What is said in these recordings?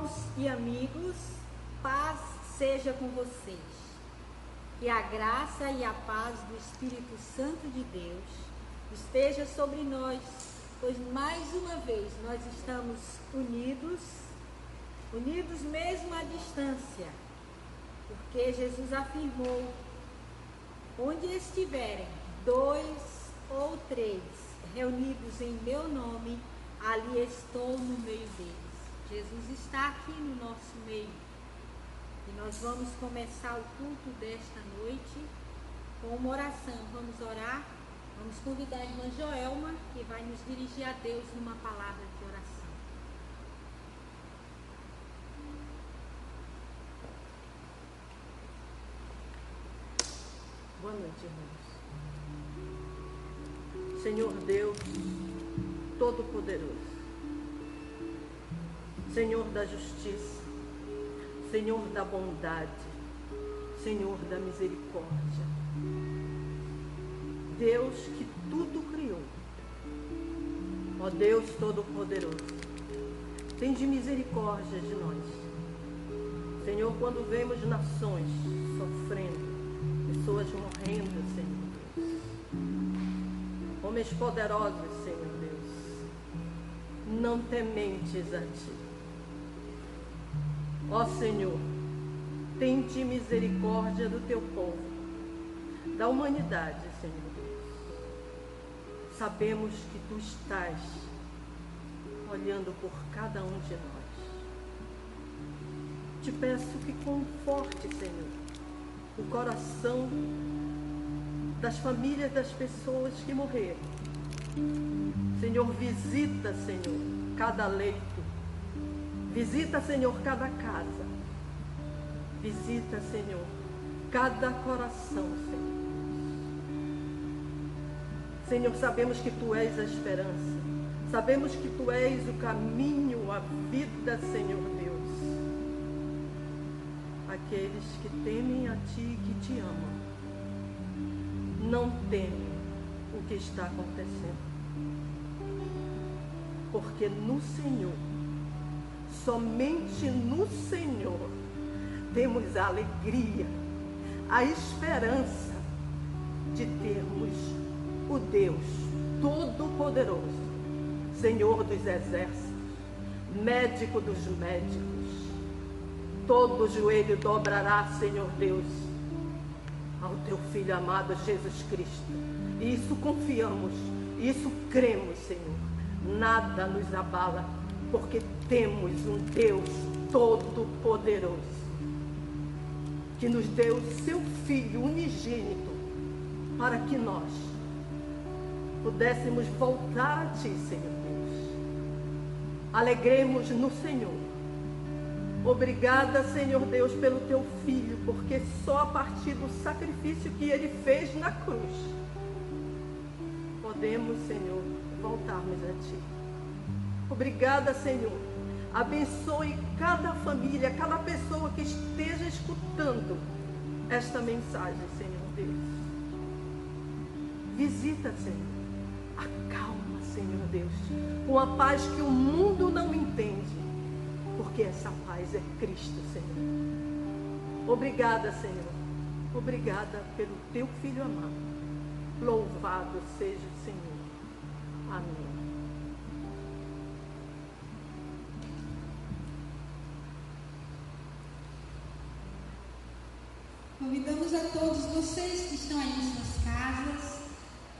Irmãos e amigos, paz seja com vocês. Que a graça e a paz do Espírito Santo de Deus esteja sobre nós, pois mais uma vez nós estamos unidos mesmo à distância, porque Jesus afirmou: onde estiverem 2 ou 3 reunidos em meu nome, ali estou no meio deles. Jesus está aqui no nosso meio. E nós vamos começar o culto desta noite com uma oração. Vamos orar. Vamos convidar a irmã Joelma, que vai nos dirigir a Deus numa palavra de oração. Boa noite, irmãos. Senhor Deus Todo-Poderoso, Senhor da justiça, Senhor da bondade, Senhor da misericórdia, Deus que tudo criou, ó Deus Todo-Poderoso, tende misericórdia de nós. Senhor, quando vemos nações sofrendo, pessoas morrendo, Senhor Deus, homens poderosos, Senhor Deus, não tementes a Ti. Ó Senhor, tende misericórdia do Teu povo, da humanidade, Senhor Deus. Sabemos que Tu estás olhando por cada um de nós. Te peço que conforte, Senhor, o coração das famílias das pessoas que morreram. Senhor, visita, Senhor, cada leito. Visita, Senhor, cada casa. Visita, Senhor, cada coração, Senhor. Senhor, sabemos que Tu és a esperança. Sabemos que Tu és o caminho, a vida, Senhor Deus. Aqueles que temem a Ti e que Te amam, não temem o que está acontecendo. Porque no Senhor, somente no Senhor, temos a alegria, a esperança de termos o Deus Todo-Poderoso, Senhor dos exércitos, médico dos médicos. Todo joelho dobrará, Senhor Deus, ao Teu Filho amado Jesus Cristo. E isso confiamos, isso cremos, Senhor. Nada nos abala, porque temos um Deus Todo-Poderoso, que nos deu o Seu Filho unigênito, para que nós pudéssemos voltar a Ti, Senhor Deus. Alegremos no Senhor. Obrigada, Senhor Deus, pelo Teu Filho, porque só a partir do sacrifício que Ele fez na cruz, podemos, Senhor, voltarmos a Ti. Obrigada, Senhor. Abençoe cada família, cada pessoa que esteja escutando esta mensagem, Senhor Deus. Visita, Senhor. Acalma, Senhor Deus, com a paz que o mundo não entende, porque essa paz é Cristo, Senhor. Obrigada, Senhor. Obrigada pelo Teu Filho amado. Louvado seja o Senhor. Amém. Convidamos a todos vocês que estão aí em suas casas.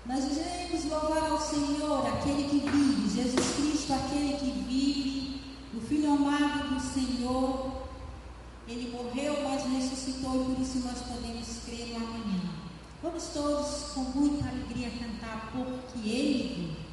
Nós iremos louvar ao Senhor, aquele que vive, Jesus Cristo, aquele que vive, o Filho amado do Senhor. Ele morreu, mas ressuscitou, e por isso nós podemos crer no amanhã. Vamos todos com muita alegria cantar porque Ele vive.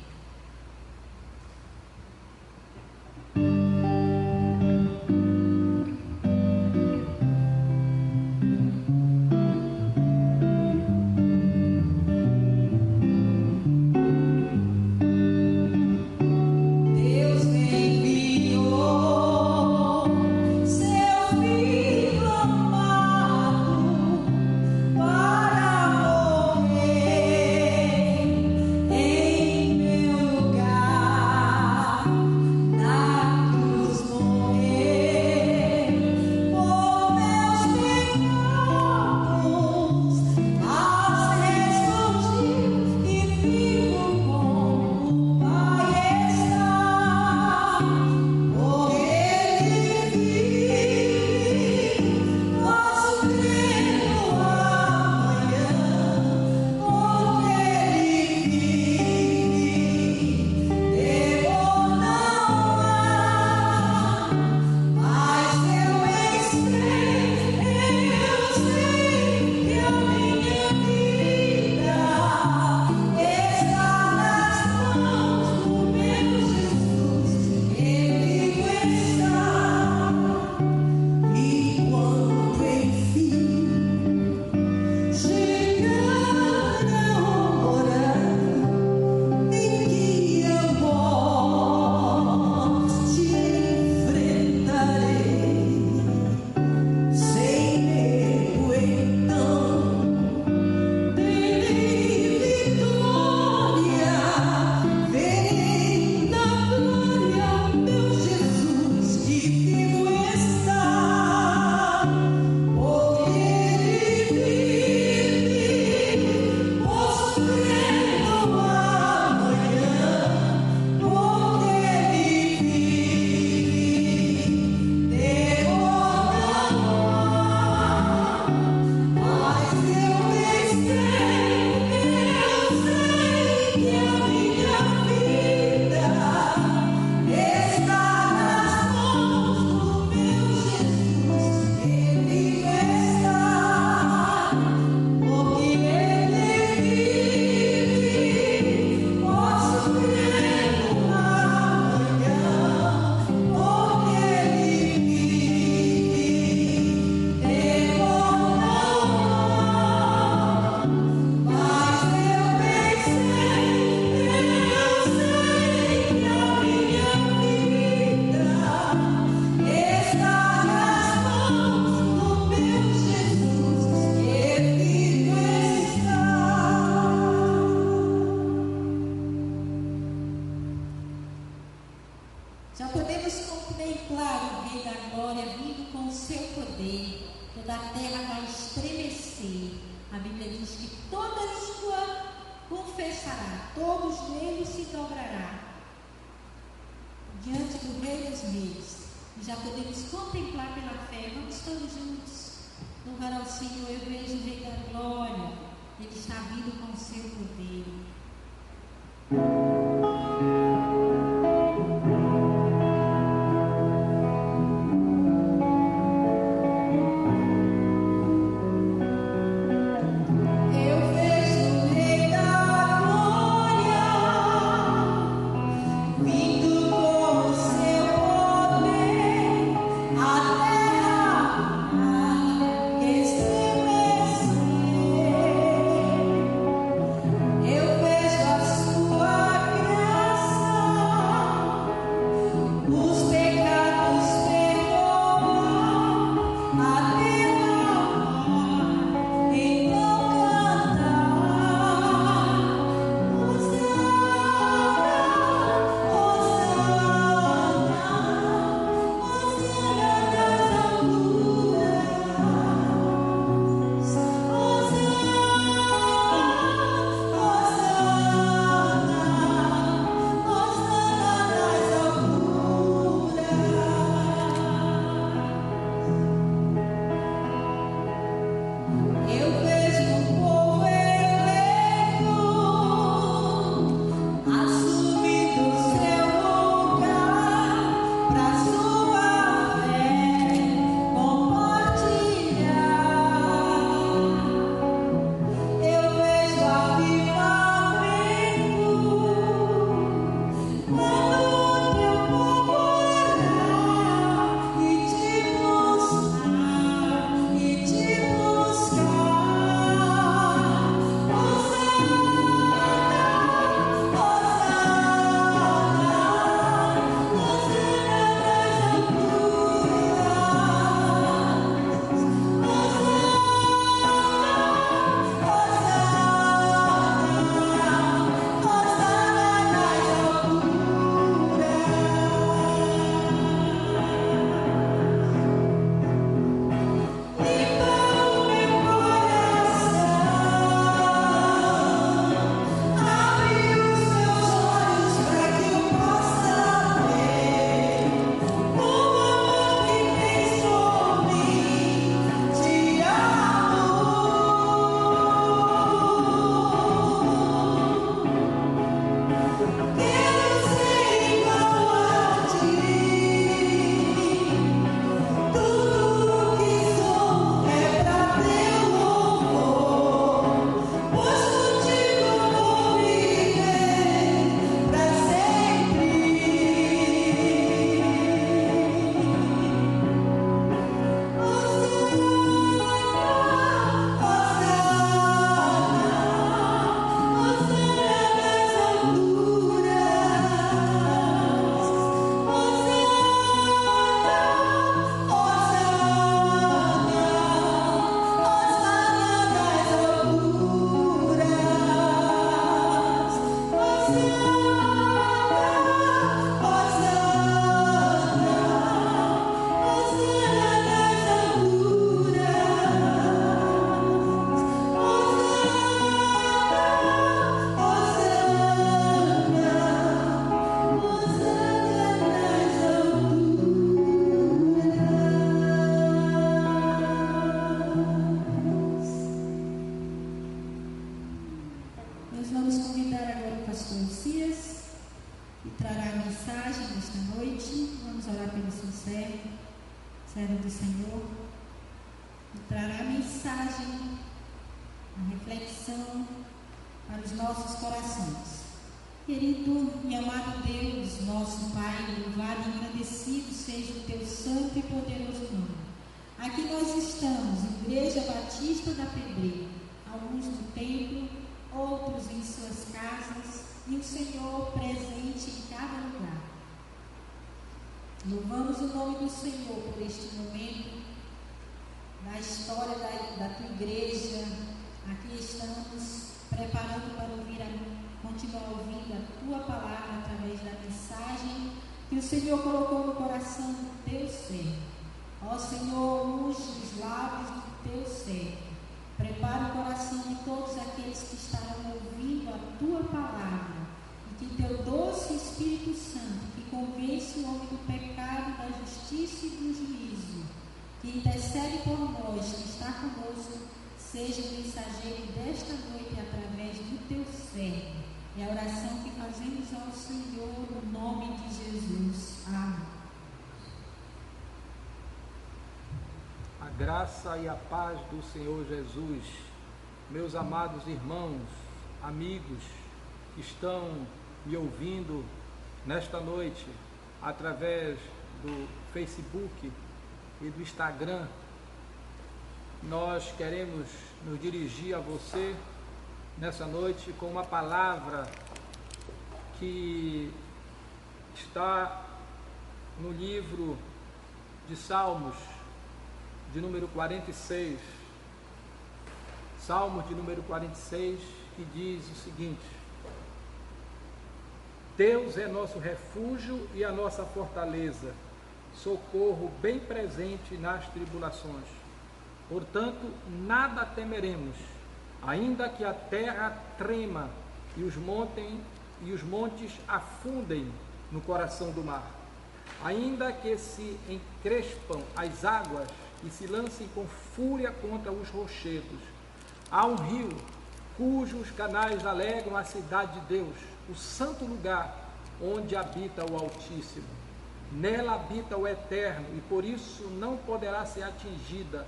Para morrer em podemos contemplar o Rei da Glória vindo com o seu poder. Toda a terra vai estremecer. A Bíblia diz que toda língua confessará, todo joelho se dobrará diante do Rei dos Reis. E já podemos contemplar pela fé. Vamos todos juntos louvar ao Senhor. Eu vejo o Rei da Glória, Ele está vindo com o seu poder. servo do Senhor, e trará a mensagem, a reflexão para os nossos corações. Querido e amado Deus, nosso Pai, louvado e agradecido seja o teu santo e poderoso nome. Aqui nós estamos, Igreja Batista da Pedreira, alguns no templo, outros em suas casas, e o Senhor presente em cada lugar. Louvamos o nome do Senhor por este momento da história da tua igreja. Aqui estamos preparando para continuar ouvindo a tua palavra através da mensagem que o Senhor colocou no coração do teu servo. Ó Senhor, unge os lábios do teu servo. Prepara o coração de todos aqueles que estarão ouvindo a tua palavra, e que teu doce Espírito Santo, que convence o homem do pecado, da justiça e do juízo, que intercede por nós, que está conosco, seja o mensageiro desta noite através do teu servo. É a oração que fazemos ao Senhor no nome de Jesus. Amém. A graça e a paz do Senhor Jesus, meus amados irmãos, amigos que estão me ouvindo nesta noite através do Facebook e do Instagram, nós queremos nos dirigir a você nessa noite com uma palavra que está no livro de Salmos, de número 46, Salmo de número 46, que diz o seguinte: Deus é nosso refúgio e a nossa fortaleza, socorro bem presente nas tribulações. Portanto, nada temeremos, ainda que a terra trema e os montes afundem no coração do mar, ainda que se encrespam as águas e se lancem com fúria contra os rochedos. Há um rio cujos canais alegram a cidade de Deus, o santo lugar onde habita o Altíssimo. Nela habita o Eterno e por isso não poderá ser atingida.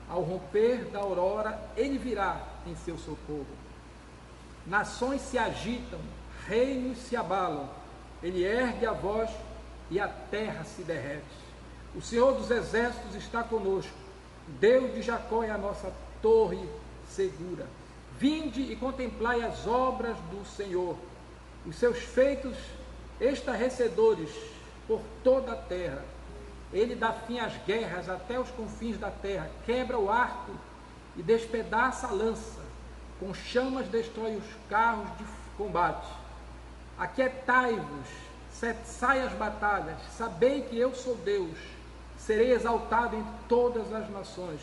Ao romper da aurora, ele virá em seu socorro. Nações se agitam, reinos se abalam, ele ergue a voz e a terra se derrete. O Senhor dos Exércitos está conosco, Deus de Jacó é a nossa torre segura. Vinde e contemplai as obras do Senhor, os seus feitos estarrecedores por toda a terra. Ele dá fim às guerras até os confins da terra, quebra o arco e despedaça a lança, com chamas destrói os carros de combate. Aquietai-vos, cessai as batalhas, sabei que eu sou Deus. Serei exaltado em todas as nações,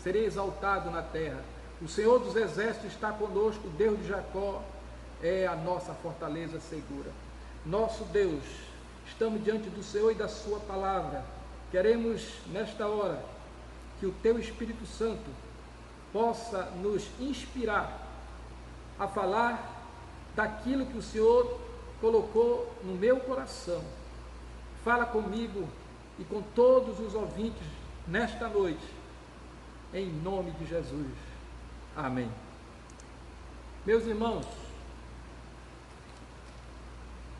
serei exaltado na terra. O Senhor dos Exércitos está conosco, Deus de Jacó é a nossa fortaleza segura. Nosso Deus, estamos diante do Senhor e da sua palavra. Queremos, nesta hora, que o teu Espírito Santo possa nos inspirar a falar daquilo que o Senhor colocou no meu coração. Fala comigo e com todos os ouvintes nesta noite, em nome de Jesus. Amém. Meus irmãos,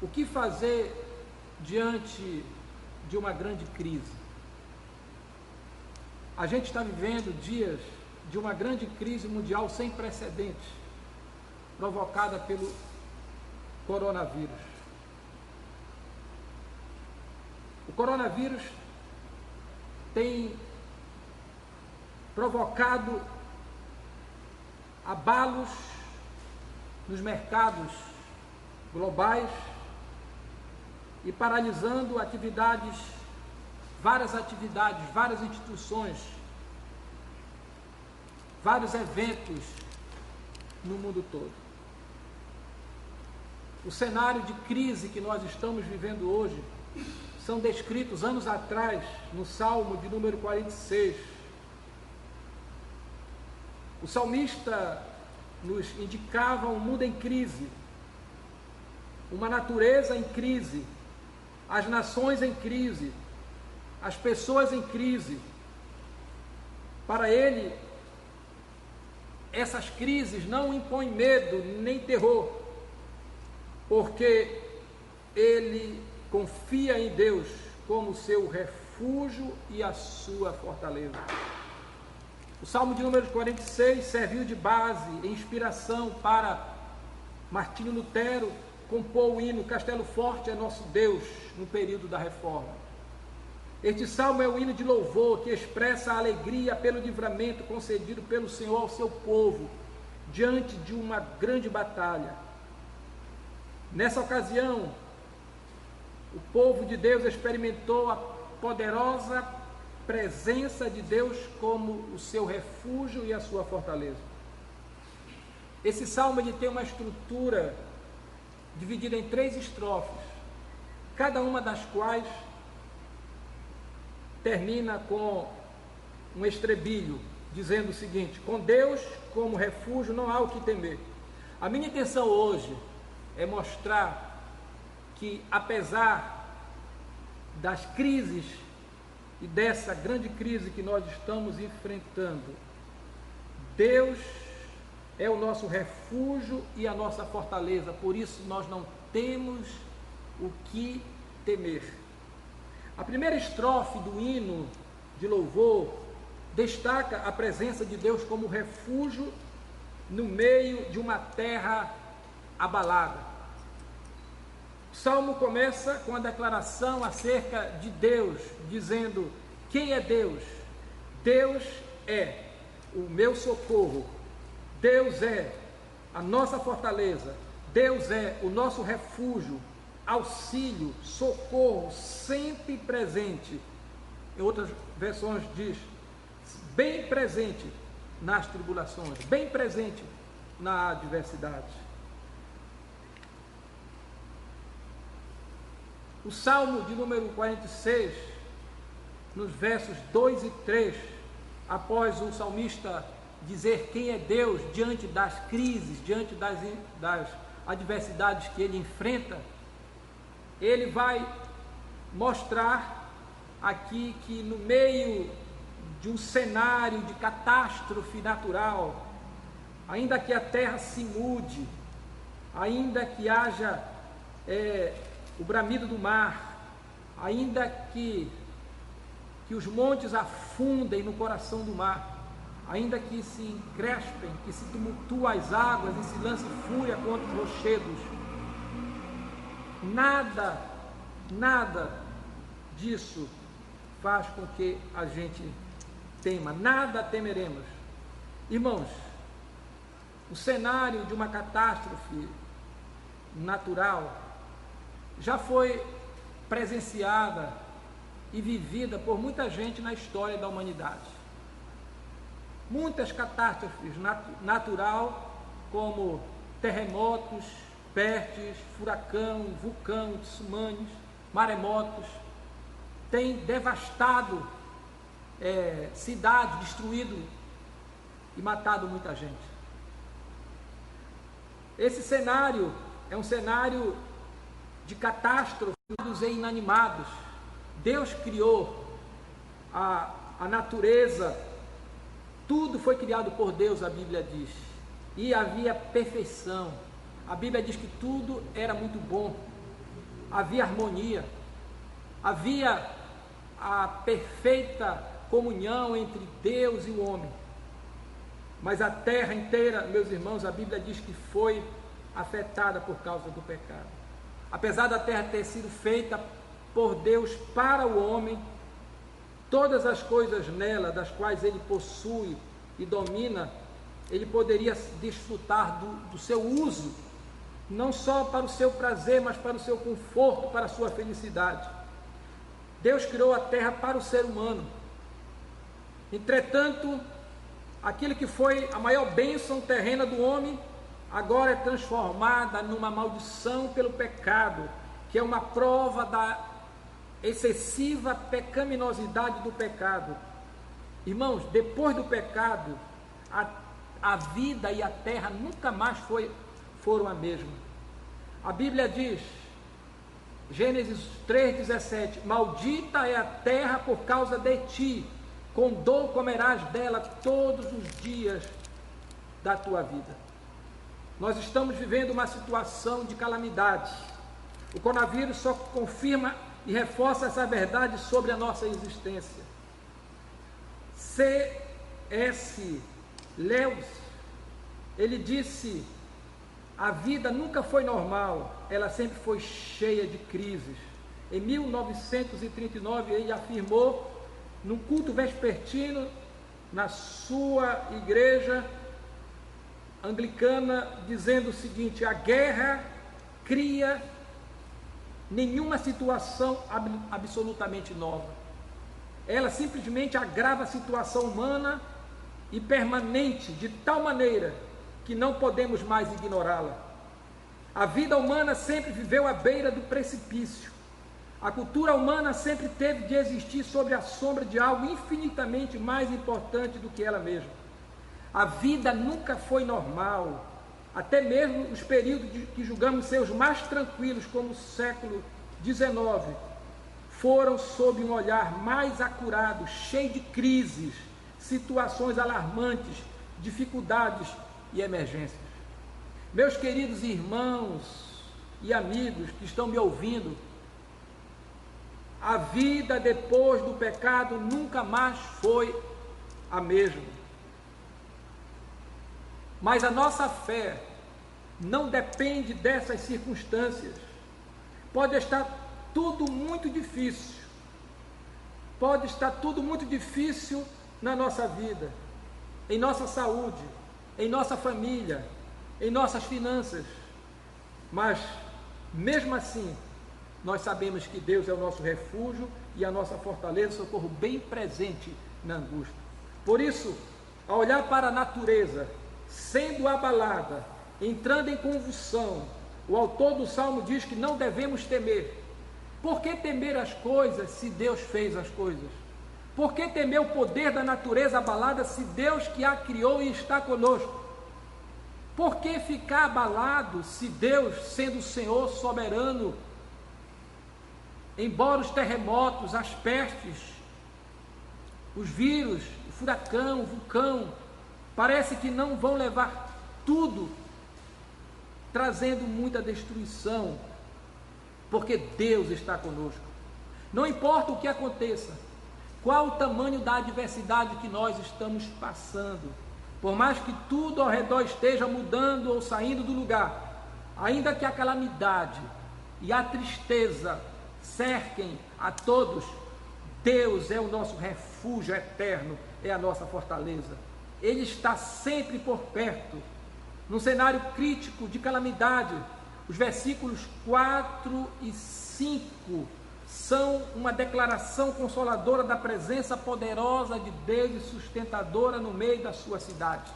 o que fazer diante de uma grande crise? A gente está vivendo dias de uma grande crise mundial sem precedentes, provocada pelo coronavírus. O coronavírus tem provocado abalos nos mercados globais e paralisando várias atividades, várias instituições, vários eventos no mundo todo. O cenário de crise que nós estamos vivendo hoje são descritos anos atrás no Salmo de número 46. O salmista nos indicava um mundo em crise, uma natureza em crise, as nações em crise, as pessoas em crise. Para ele, essas crises não impõem medo nem terror, porque ele confia em Deus como seu refúgio e a sua fortaleza. O Salmo de número 46 serviu de base e inspiração para Martinho Lutero compor o hino Castelo Forte é Nosso Deus no período da Reforma. Este salmo é o hino de louvor que expressa a alegria pelo livramento concedido pelo Senhor ao seu povo diante de uma grande batalha. Nessa ocasião, o povo de Deus experimentou a poderosa presença de Deus como o seu refúgio e a sua fortaleza. Esse salmo ele tem uma estrutura dividida em 3 estrofes, cada uma das quais termina com um estrebilho, dizendo o seguinte: com Deus como refúgio não há o que temer. A minha intenção hoje é mostrar que, apesar das crises e dessa grande crise que nós estamos enfrentando, Deus é o nosso refúgio e a nossa fortaleza, por isso nós não temos o que temer. A primeira estrofe do hino de louvor destaca a presença de Deus como refúgio no meio de uma terra abalada. O salmo começa com a declaração acerca de Deus, dizendo: quem é Deus? Deus é o meu socorro, Deus é a nossa fortaleza, Deus é o nosso refúgio, auxílio, socorro, sempre presente. Em outras versões diz, bem presente nas tribulações, bem presente na adversidade. O Salmo de número 46, nos versos 2 e 3, após o salmista dizer quem é Deus diante das crises, diante das adversidades que ele enfrenta, ele vai mostrar aqui que no meio de um cenário de catástrofe natural, ainda que a terra se mude, ainda que haja o bramido do mar, ainda que os montes afundem no coração do mar, ainda que se encrespem, que se tumultuem as águas e se lance fúria contra os rochedos, nada disso faz com que a gente tema, nada temeremos. Irmãos, o cenário de uma catástrofe natural já foi presenciada e vivida por muita gente na história da humanidade. Muitas catástrofes natural, como terremotos, pestes, furacão, vulcão, tsunamis, maremotos, têm devastado cidades, destruído e matado muita gente. Esse cenário é um cenário de catástrofes e inanimados. Deus criou a natureza, tudo foi criado por Deus, a Bíblia diz, e havia perfeição. A Bíblia diz que tudo era muito bom, havia harmonia, havia a perfeita comunhão entre Deus e o homem. Mas a terra inteira, meus irmãos, a Bíblia diz que foi afetada por causa do pecado. Apesar da terra ter sido feita por Deus para o homem, todas as coisas nela, das quais ele possui e domina, ele poderia desfrutar do seu uso, não só para o seu prazer, mas para o seu conforto, para a sua felicidade. Deus criou a terra para o ser humano. Entretanto, aquilo que foi a maior bênção terrena do homem, agora é transformada numa maldição pelo pecado, que é uma prova da excessiva pecaminosidade do pecado. Irmãos, depois do pecado, a vida e a terra nunca mais foram a mesma. A Bíblia diz, Gênesis 3,17, maldita é a terra por causa de ti, com dor comerás dela todos os dias da tua vida. Nós estamos vivendo uma situação de calamidade. O coronavírus só confirma e reforça essa verdade sobre a nossa existência. C.S. Lewis, ele disse: a vida nunca foi normal, ela sempre foi cheia de crises. Em 1939, ele afirmou, num culto vespertino, na sua igreja anglicana, dizendo o seguinte: a guerra cria nenhuma situação absolutamente nova. Ela simplesmente agrava a situação humana e permanente de tal maneira que não podemos mais ignorá-la. A vida humana sempre viveu à beira do precipício. A cultura humana sempre teve de existir sob a sombra de algo infinitamente mais importante do que ela mesma. A vida nunca foi normal. Até mesmo os períodos que julgamos ser os mais tranquilos, como o século XIX, foram sob um olhar mais acurado, cheio de crises, situações alarmantes, dificuldades e emergências. Meus queridos irmãos e amigos que estão me ouvindo, a vida depois do pecado nunca mais foi a mesma. Mas a nossa fé não depende dessas circunstâncias. Pode estar tudo muito difícil. Pode estar tudo muito difícil na nossa vida, em nossa saúde, em nossa família, em nossas finanças. Mas, mesmo assim, nós sabemos que Deus é o nosso refúgio e a nossa fortaleza, socorro bem presente na angústia. Por isso, ao olhar para a natureza, sendo abalada, entrando em convulsão, o autor do Salmo diz que não devemos temer. Por que temer as coisas se Deus fez as coisas? Por que temer o poder da natureza abalada se Deus que a criou e está conosco? Por que ficar abalado se Deus, sendo o Senhor soberano, embora os terremotos, as pestes, os vírus, o furacão, o vulcão, parece que não vão levar tudo, trazendo muita destruição, porque Deus está conosco. Não importa o que aconteça, qual o tamanho da adversidade que nós estamos passando, por mais que tudo ao redor esteja mudando ou saindo do lugar, ainda que a calamidade e a tristeza cerquem a todos, Deus é o nosso refúgio eterno, é a nossa fortaleza. Ele está sempre por perto. Num cenário crítico de calamidade, os versículos 4 e 5 são uma declaração consoladora da presença poderosa de Deus e sustentadora no meio da sua cidade.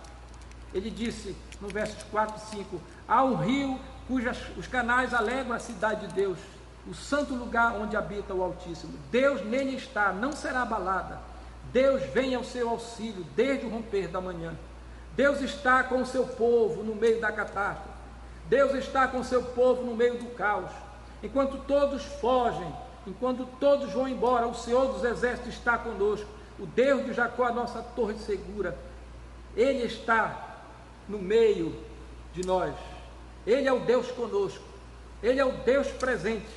Ele disse no versos 4 e 5: há um rio os canais alegram a cidade de Deus, o santo lugar onde habita o Altíssimo. Deus nele está, não será abalada. Deus vem ao seu auxílio desde o romper da manhã. Deus está com o seu povo no meio da catástrofe. Deus está com o seu povo no meio do caos. Enquanto todos fogem, enquanto todos vão embora, o Senhor dos Exércitos está conosco. O Deus de Jacó, a nossa torre segura. Ele está no meio de nós. Ele é o Deus conosco. Ele é o Deus presente.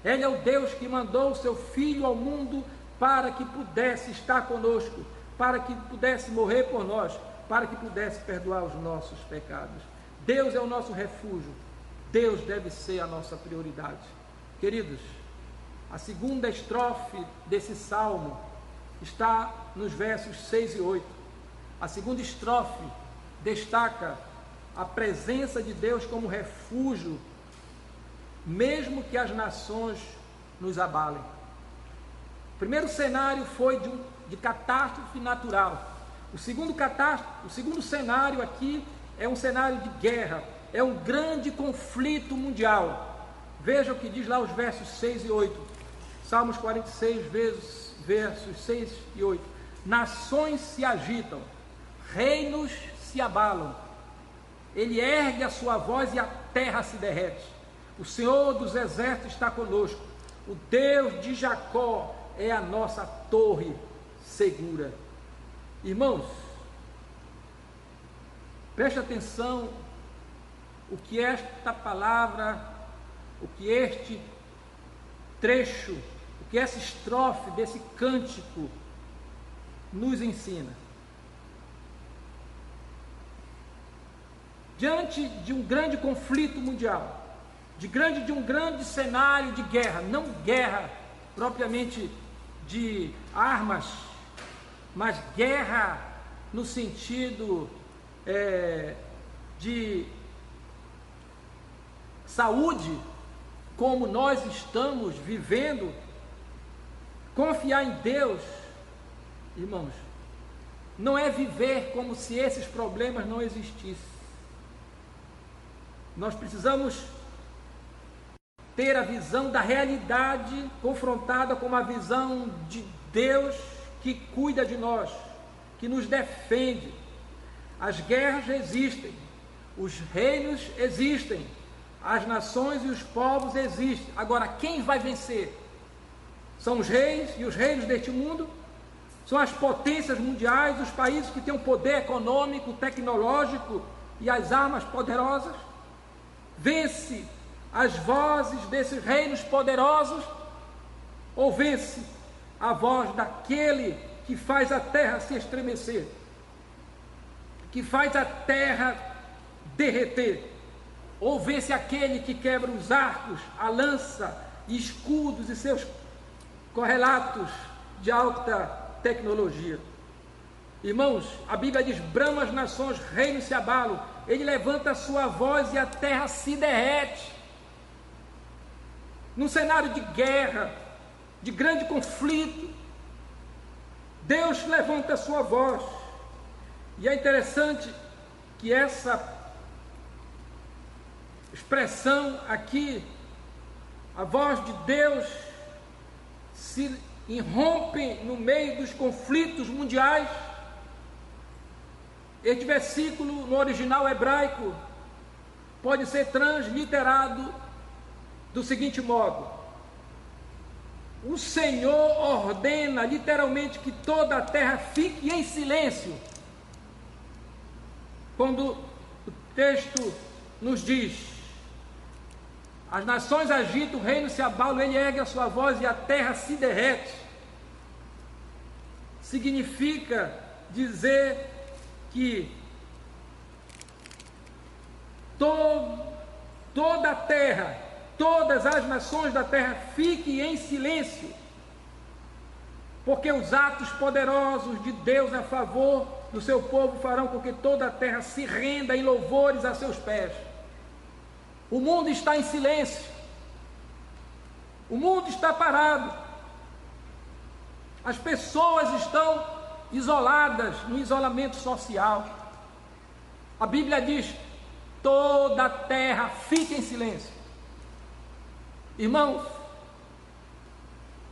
Ele é o Deus que mandou o seu Filho ao mundo para que pudesse estar conosco, para que pudesse morrer por nós, para que pudesse perdoar os nossos pecados. Deus é o nosso refúgio. Deus deve ser a nossa prioridade. Queridos, a segunda estrofe desse salmo está nos versos 6 e 8. A segunda estrofe destaca a presença de Deus como refúgio, mesmo que as nações nos abalem. O primeiro cenário foi de catástrofe natural. O segundo cenário aqui é um cenário de guerra, é um grande conflito mundial. Veja o que diz lá os versos 6 e 8. Salmos 46, versos 6 e 8. Nações se agitam, reinos se abalam. Ele ergue a sua voz e a terra se derrete. O Senhor dos Exércitos está conosco. O Deus de Jacó é a nossa torre segura. Irmãos, preste atenção o que esta palavra, o que este trecho, o que essa estrofe desse cântico nos ensina. Diante de um grande conflito mundial, de um grande cenário de guerra, não guerra propriamente de armas, mas guerra no sentido de saúde, como nós estamos vivendo, confiar em Deus, irmãos, não é viver como se esses problemas não existissem. Nós precisamos ter a visão da realidade confrontada com uma visão de Deus que cuida de nós, que nos defende. As guerras existem, os reinos existem, as nações e os povos existem. Agora, quem vai vencer? São os reis e os reinos deste mundo? São as potências mundiais, os países que têm um poder econômico, tecnológico e as armas poderosas? Vence as vozes desses reinos poderosos? Ou vence a voz daquele que faz a terra se estremecer, que faz a terra derreter? Ou vence aquele que quebra os arcos, a lança, escudos e seus correlatos de alta tecnologia? Irmãos, a Bíblia diz: brama as nações, reinos se abalam. Ele levanta a sua voz e a terra se derrete. Num cenário de guerra, de grande conflito, Deus levanta a sua voz. E é interessante que essa expressão aqui, a voz de Deus, se irrompe no meio dos conflitos mundiais. Este versículo, no original hebraico, pode ser transliterado do seguinte modo: o Senhor ordena literalmente que toda a terra fique em silêncio. Quando o texto nos diz: as nações agitam, o reino se abala, ele ergue a sua voz e a terra se derrete, significa dizer que toda a terra, todas as nações da terra fiquem em silêncio, porque os atos poderosos de Deus a favor do seu povo farão com que toda a terra se renda em louvores a seus pés. O mundo está em silêncio, o mundo está parado, as pessoas estão isoladas no isolamento social. A Bíblia diz: toda a terra fica em silêncio. Irmãos,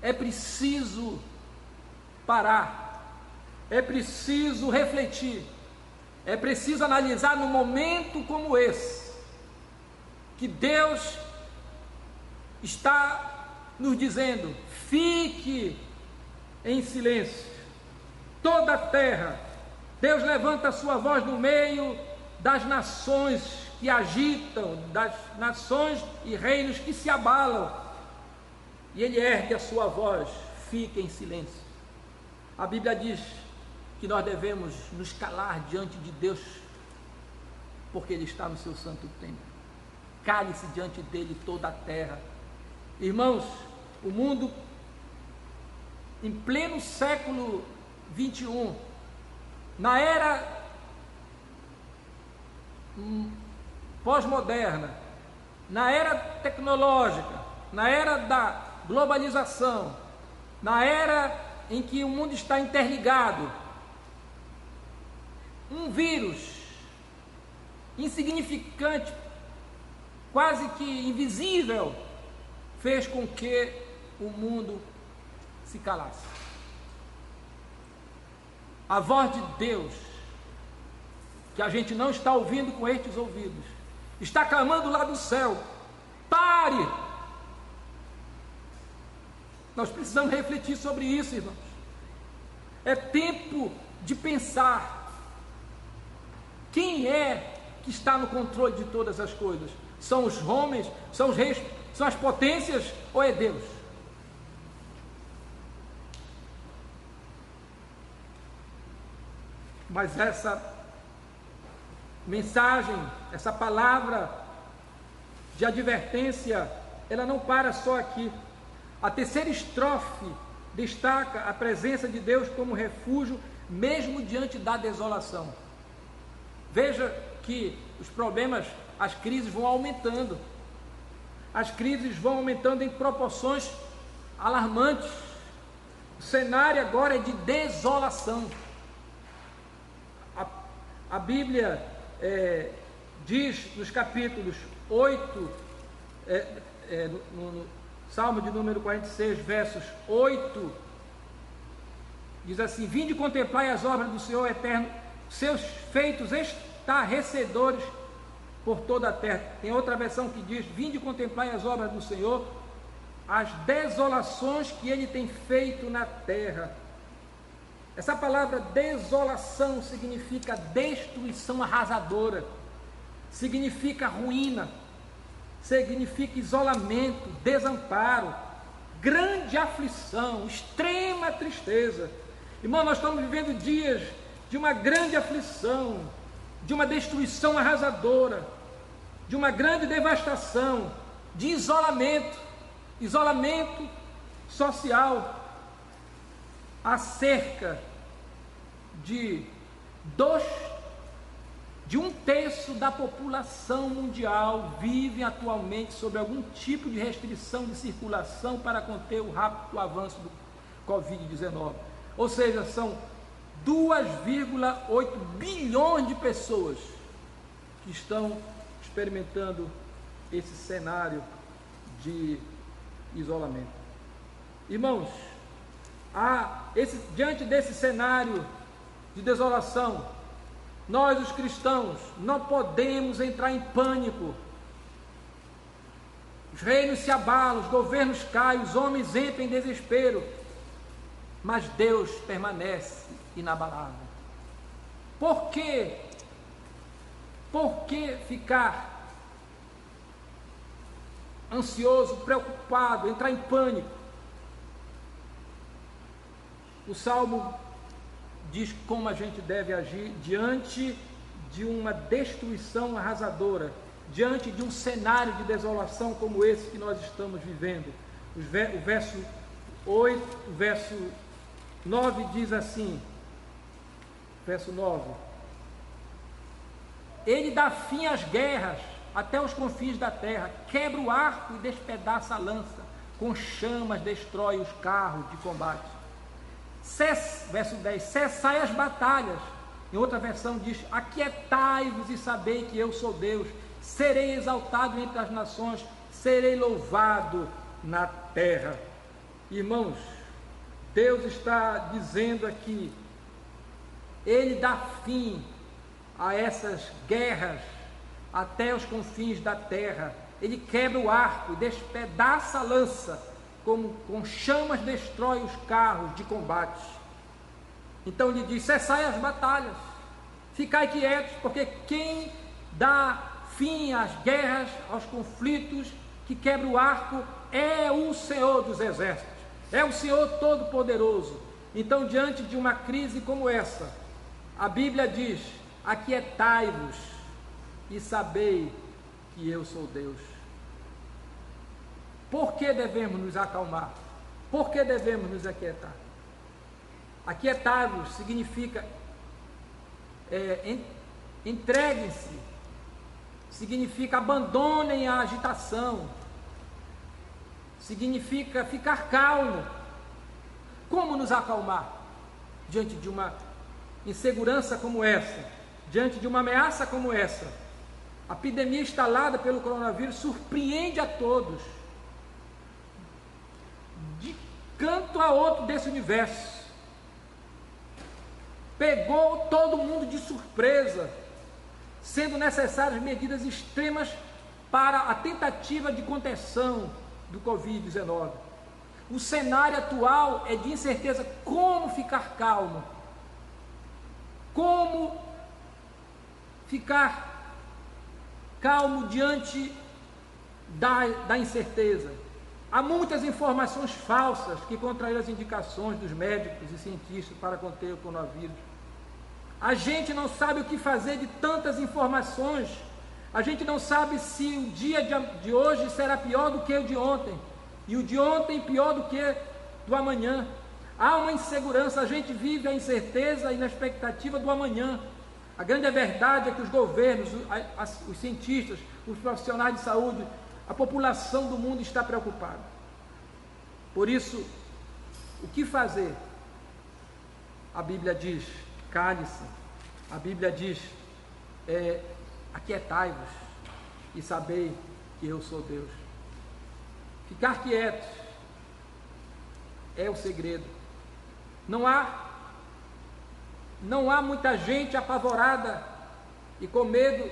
é preciso parar, é preciso refletir, é preciso analisar num momento como esse, que Deus está nos dizendo: fique em silêncio. Toda a terra, Deus levanta a sua voz no meio das nações que agitam, das nações e reinos que se abalam, e Ele ergue a sua voz: fique em silêncio. A Bíblia diz que nós devemos nos calar diante de Deus, porque Ele está no seu santo templo. Cale-se diante dele toda a terra. Irmãos, o mundo em pleno século 21, na era pós-moderna, na era tecnológica, na era da globalização, na era em que o mundo está interligado, um vírus insignificante, quase que invisível, fez com que o mundo se calasse. A voz de Deus, que a gente não está ouvindo com estes ouvidos, está clamando lá do céu: pare! Nós precisamos refletir sobre isso, irmãos. É tempo de pensar: quem é que está no controle de todas as coisas? São os homens? São os reis? São as potências? Ou é Deus? Mas essa mensagem, essa palavra de advertência, ela não para só aqui. A terceira estrofe destaca a presença de Deus como refúgio, mesmo diante da desolação. Veja que os problemas, as crises vão aumentando. as crises vão aumentando em proporções alarmantes. O cenário agora é de desolação. A Bíblia diz nos capítulos 8, no Salmo de número 46, versos 8, diz assim: vinde contemplai as obras do Senhor eterno, seus feitos estarrecedores por toda a terra. Tem outra versão que diz: vinde contemplai as obras do Senhor, as desolações que Ele tem feito na terra. Essa palavra desolação significa destruição arrasadora, significa ruína, significa isolamento, desamparo, grande aflição, extrema tristeza. Irmão, nós estamos vivendo dias de uma grande aflição, de uma destruição arrasadora, de uma grande devastação, de isolamento social. Há cerca de 1/3 da população mundial vive atualmente sob algum tipo de restrição de circulação para conter o rápido avanço do Covid-19. Ou seja, são 2,8 bilhões de pessoas que estão experimentando esse cenário de isolamento. Irmãos, diante desse cenário de desolação, nós, os cristãos, não podemos entrar em pânico. Os reinos se abalam, os governos caem, os homens entram em desespero, mas Deus permanece inabalável. Por quê? Por que ficar ansioso, preocupado, entrar em pânico? O Salmo diz como a gente deve agir diante de uma destruição arrasadora, diante de um cenário de desolação como esse que nós estamos vivendo. O verso 8, o verso 9 diz assim, verso 9: Ele dá fim às guerras até os confins da terra, quebra o arco e despedaça a lança, com chamas destrói os carros de combate. Verso 10: cessai as batalhas. Em outra versão diz: aquietai-vos e sabei que eu sou Deus, serei exaltado entre as nações, serei louvado na terra. Irmãos, Deus está dizendo aqui, Ele dá fim a essas guerras até os confins da terra. Ele quebra o arco, despedaça a lança, como com chamas destrói os carros de combate. Então ele diz: cessai as batalhas, ficai quietos, porque quem dá fim às guerras, aos conflitos, que quebra o arco, é o Senhor dos exércitos, é o Senhor Todo-Poderoso. Então, diante de uma crise como essa, a Bíblia diz: aquietai-vos e sabei que eu sou Deus. Por que devemos nos acalmar? Por que devemos nos aquietar? Aquietar-vos significa entreguem-se, significa abandonem a agitação, significa ficar calmo. Como nos acalmar diante de uma insegurança como essa, diante de uma ameaça como essa? A epidemia instalada pelo coronavírus surpreende a todos, de canto a outro desse universo, pegou todo mundo de surpresa, sendo necessárias medidas extremas para a tentativa de contenção do Covid-19. O cenário atual é de incerteza. Como ficar calmo? Como ficar calmo diante da incerteza? Há muitas informações falsas que contrariam as indicações dos médicos e cientistas para conter o coronavírus. A gente não sabe o que fazer de tantas informações. A gente não sabe se o dia de hoje será pior do que o de ontem, e o de ontem pior do que do amanhã. Há uma insegurança, a gente vive a incerteza e na expectativa do amanhã. A grande verdade é que os governos, os cientistas, os profissionais de saúde, A população do mundo está preocupada. Por isso, o que fazer? A Bíblia diz, cale-se. A Bíblia diz, aquietai-vos e sabei que eu sou Deus. Ficar quietos é o segredo. Não há muita gente apavorada e com medo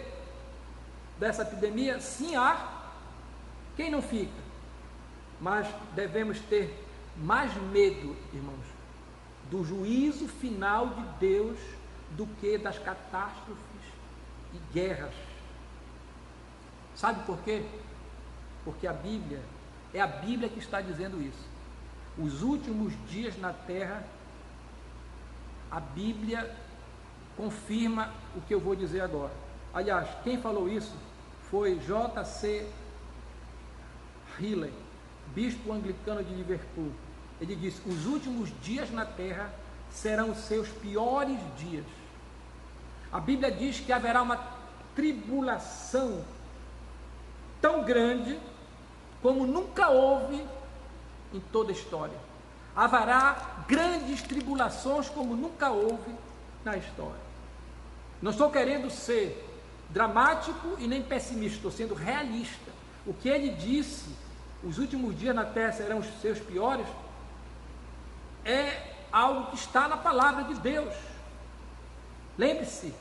dessa epidemia. Sim, há. Quem não fica? Mas devemos ter mais medo, irmãos, do juízo final de Deus do que das catástrofes e guerras. Sabe por quê? Porque a Bíblia, é a Bíblia que está dizendo isso. Os últimos dias na terra, a Bíblia confirma o que eu vou dizer agora. Aliás, quem falou isso foi J.C. Riley, bispo anglicano de Liverpool. Ele disse: os últimos dias na terra serão os seus piores dias. A Bíblia diz que haverá uma tribulação tão grande como nunca houve em toda a história. Haverá grandes tribulações como nunca houve na história. Não estou querendo ser dramático e nem pessimista, estou sendo realista. O que ele disse, os últimos dias na terra serão os seus piores, é algo que está na palavra de Deus. Lembre-se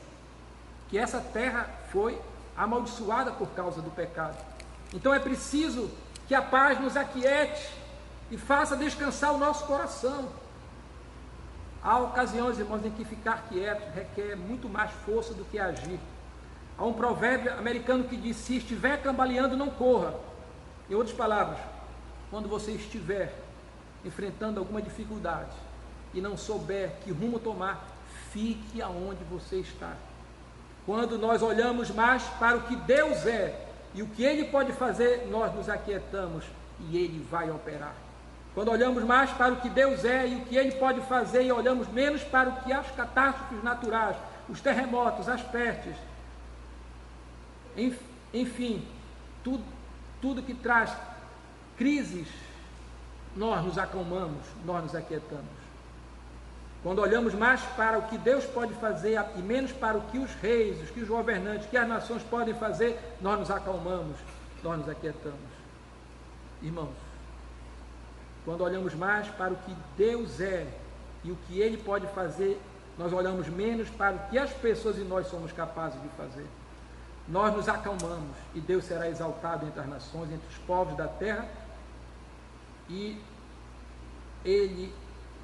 que essa terra foi amaldiçoada por causa do pecado. Então é preciso que a paz nos aquiete e faça descansar o nosso coração. Há ocasiões, irmãos, em que ficar quieto requer muito mais força do que agir. Há um provérbio americano que diz: se estiver cambaleando, não corra. Em outras palavras, quando você estiver enfrentando alguma dificuldade e não souber que rumo tomar, fique aonde você está. Quando nós olhamos mais para o que Deus é e o que Ele pode fazer, nós nos aquietamos e Ele vai operar. Quando olhamos mais para o que Deus é e o que Ele pode fazer e olhamos menos para o que as catástrofes naturais, os terremotos, as pestes, enfim, tudo que traz crises, nós nos acalmamos, nós nos aquietamos. Quando olhamos mais para o que Deus pode fazer e menos para o que os reis, os que os governantes, que as nações podem fazer, nós nos acalmamos, nós nos aquietamos. Irmãos, quando olhamos mais para o que Deus é e o que Ele pode fazer, nós olhamos menos para o que as pessoas e nós somos capazes de fazer. Nós nos acalmamos e Deus será exaltado entre as nações, entre os povos da terra, e Ele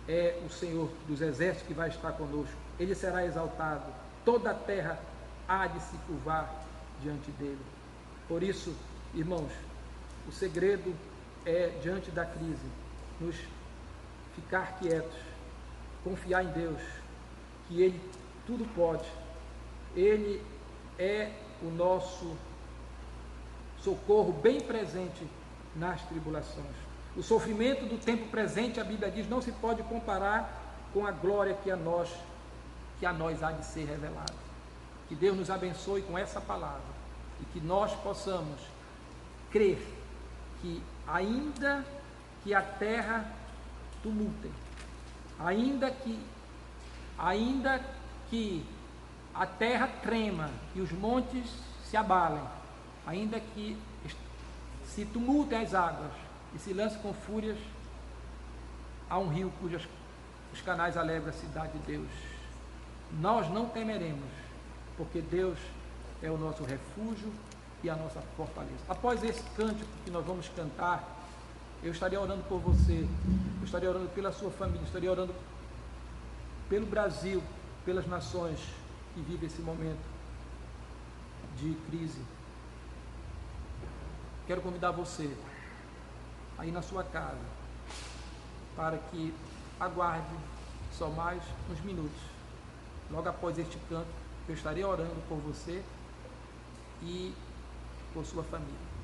é o Senhor dos exércitos que vai estar conosco. Ele será exaltado, toda a terra há de se curvar diante dele. Por isso, irmãos, o segredo é, diante da crise, nos ficar quietos, confiar em Deus, que Ele tudo pode. Ele é o nosso socorro bem presente nas tribulações. O sofrimento do tempo presente, a Bíblia diz, não se pode comparar com a glória que a nós há de ser revelada. Que Deus nos abençoe com essa palavra e que nós possamos crer que ainda que a terra tumultem, ainda que a terra trema e os montes se abalem, ainda que se tumultem as águas e se lance com fúrias, há um rio cujos os canais alegram a cidade de Deus. Nós não temeremos, porque Deus é o nosso refúgio e a nossa fortaleza. Após esse cântico que nós vamos cantar, eu estarei orando por você, eu estarei orando pela sua família, eu estarei orando pelo Brasil, pelas nações que vivem esse momento de crise. Quero convidar você aí na sua casa para que aguarde só mais uns minutos. Logo após este canto, eu estarei orando por você e por sua família.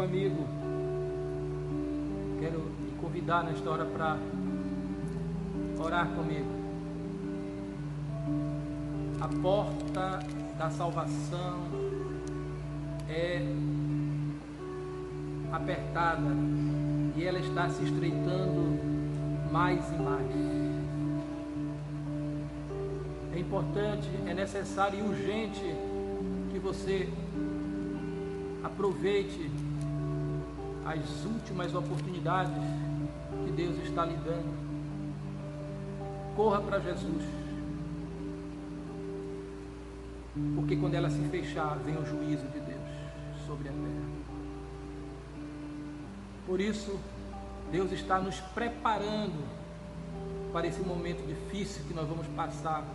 amigo, quero te convidar nesta hora para orar comigo. A porta da salvação é apertada e ela está se estreitando mais e mais. É importante, é necessário e urgente que você aproveite as últimas oportunidades que Deus está lhe dando. Corra para Jesus, porque quando ela se fechar, vem o juízo de Deus sobre a terra. Por isso, Deus está nos preparando para esse momento difícil que nós vamos passar,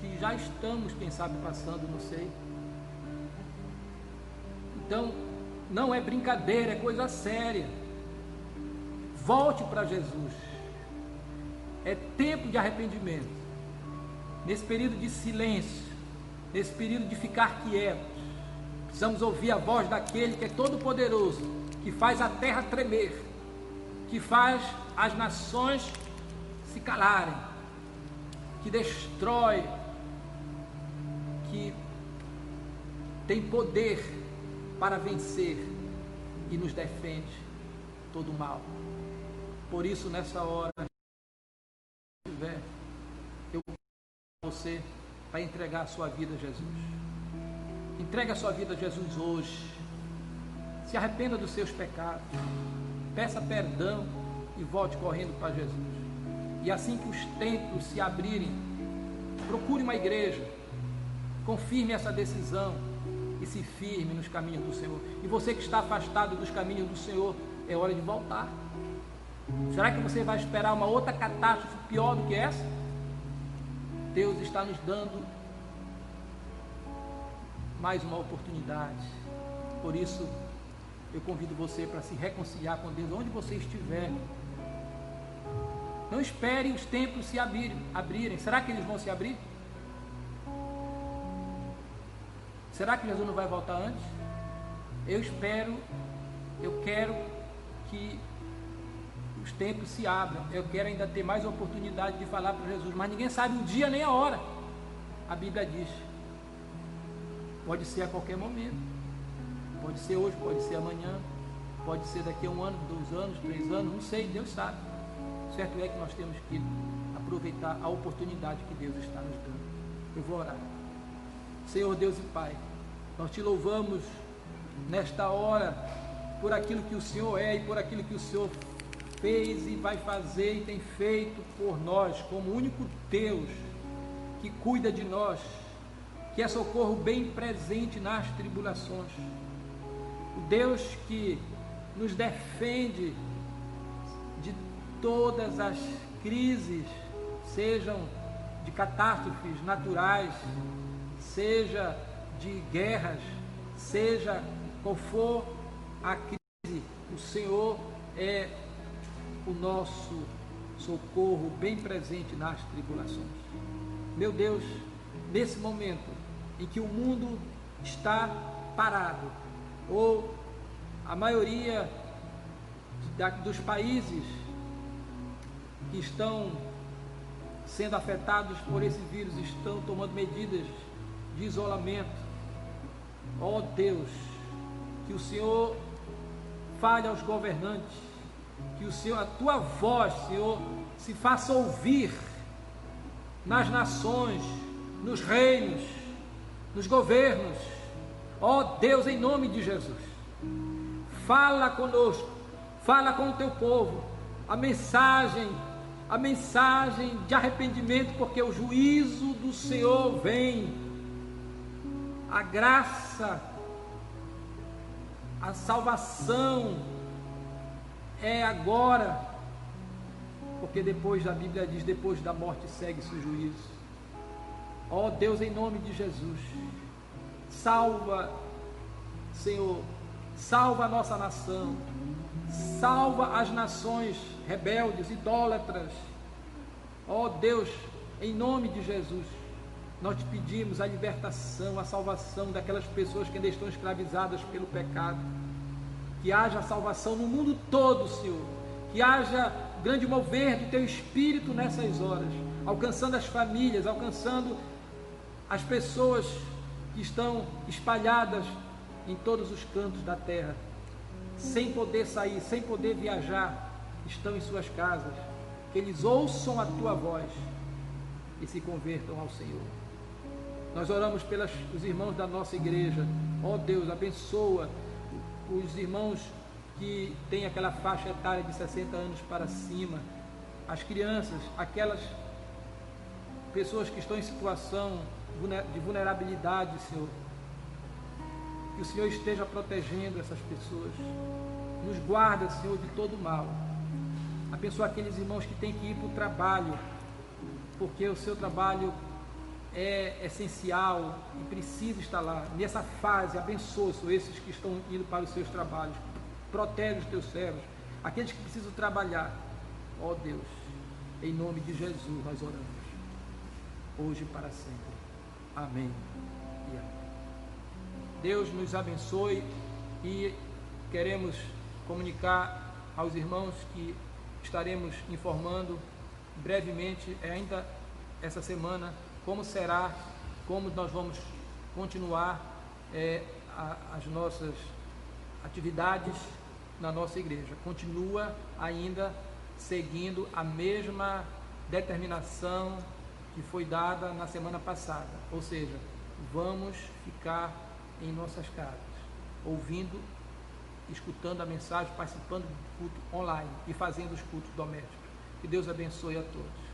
que já estamos, quem sabe, passando, não sei. Então, não é brincadeira, é coisa séria. Volte para Jesus. É tempo de arrependimento. Nesse período de silêncio, nesse período de ficar quietos, precisamos ouvir a voz daquele que é todo poderoso, que faz a terra tremer, que faz as nações se calarem, que destrói, que tem poder para vencer e nos defende todo o mal. Por isso, nessa hora, eu convido você para entregar a sua vida a Jesus. Entregue a sua vida a Jesus hoje. Se arrependa dos seus pecados. Peça perdão e volte correndo para Jesus. E assim que os templos se abrirem, procure uma igreja. Confirme essa decisão e se firme nos caminhos do Senhor. E você que está afastado dos caminhos do Senhor, é hora de voltar. Será que você vai esperar uma outra catástrofe pior do que essa? Deus está nos dando mais uma oportunidade. Por isso, eu convido você para se reconciliar com Deus onde você estiver. Não espere os templos se abrirem. Será que eles vão se abrir? Será que Jesus não vai voltar antes? Eu quero que os templos se abram. Eu quero ainda ter mais oportunidade de falar para Jesus, mas ninguém sabe o dia nem a hora. A Bíblia diz, pode ser a qualquer momento, pode ser hoje, pode ser amanhã, pode ser daqui a 1 ano, 2 anos, 3 anos, não sei, Deus sabe. Certo é que nós temos que aproveitar a oportunidade que Deus está nos dando. Eu vou orar. Senhor Deus e Pai, nós te louvamos nesta hora por aquilo que o Senhor é e por aquilo que o Senhor fez e vai fazer e tem feito por nós, como único Deus que cuida de nós, que é socorro bem presente nas tribulações, o Deus que nos defende de todas as crises, sejam de catástrofes naturais, seja de guerras, seja qual for a crise, o Senhor é o nosso socorro bem presente nas tribulações. Meu Deus, nesse momento em que o mundo está parado, ou a maioria dos países que estão sendo afetados por esse vírus estão tomando medidas de isolamento, ó Deus, que o Senhor fale aos governantes, que o Senhor, a tua voz, Senhor, se faça ouvir nas nações, nos reinos, nos governos, ó Deus, em nome de Jesus, fala conosco, fala com o teu povo, a mensagem de arrependimento, porque o juízo do Senhor vem, a graça, a salvação é agora, porque depois, a Bíblia diz, depois da morte segue-se o juízo. Ó Deus, em nome de Jesus, salva, Senhor, salva a nossa nação, salva as nações rebeldes, idólatras. Ó Deus, em nome de Jesus, nós te pedimos a libertação, a salvação daquelas pessoas que ainda estão escravizadas pelo pecado. que haja salvação no mundo todo, Senhor, que haja grande mover do Teu Espírito nessas horas, alcançando as famílias, alcançando as pessoas que estão espalhadas em todos os cantos da terra, sem poder sair, sem poder viajar, estão em suas casas, que eles ouçam a Tua voz e se convertam ao Senhor. Nós oramos pelos irmãos da nossa igreja. Ó Deus, abençoa os irmãos que têm aquela faixa etária de 60 anos para cima, as crianças, aquelas pessoas que estão em situação de vulnerabilidade, Senhor. Que o Senhor esteja protegendo essas pessoas. Nos guarda, Senhor, de todo mal. Abençoa aqueles irmãos que têm que ir para o trabalho, porque o seu trabalho é essencial e precisa estar lá. Nessa fase, abençoa, Senhor, esses que estão indo para os seus trabalhos. Protege os teus servos, aqueles que precisam trabalhar. Ó Deus, em nome de Jesus nós oramos, hoje e para sempre. Amém e amém. Deus nos abençoe, e queremos comunicar aos irmãos que estaremos informando brevemente, ainda essa semana, como será, como nós vamos continuar as nossas atividades na nossa igreja. Continua ainda seguindo a mesma determinação que foi dada na semana passada, ou seja, vamos ficar em nossas casas, ouvindo, escutando a mensagem, participando do culto online e fazendo os cultos domésticos. Que Deus abençoe a todos.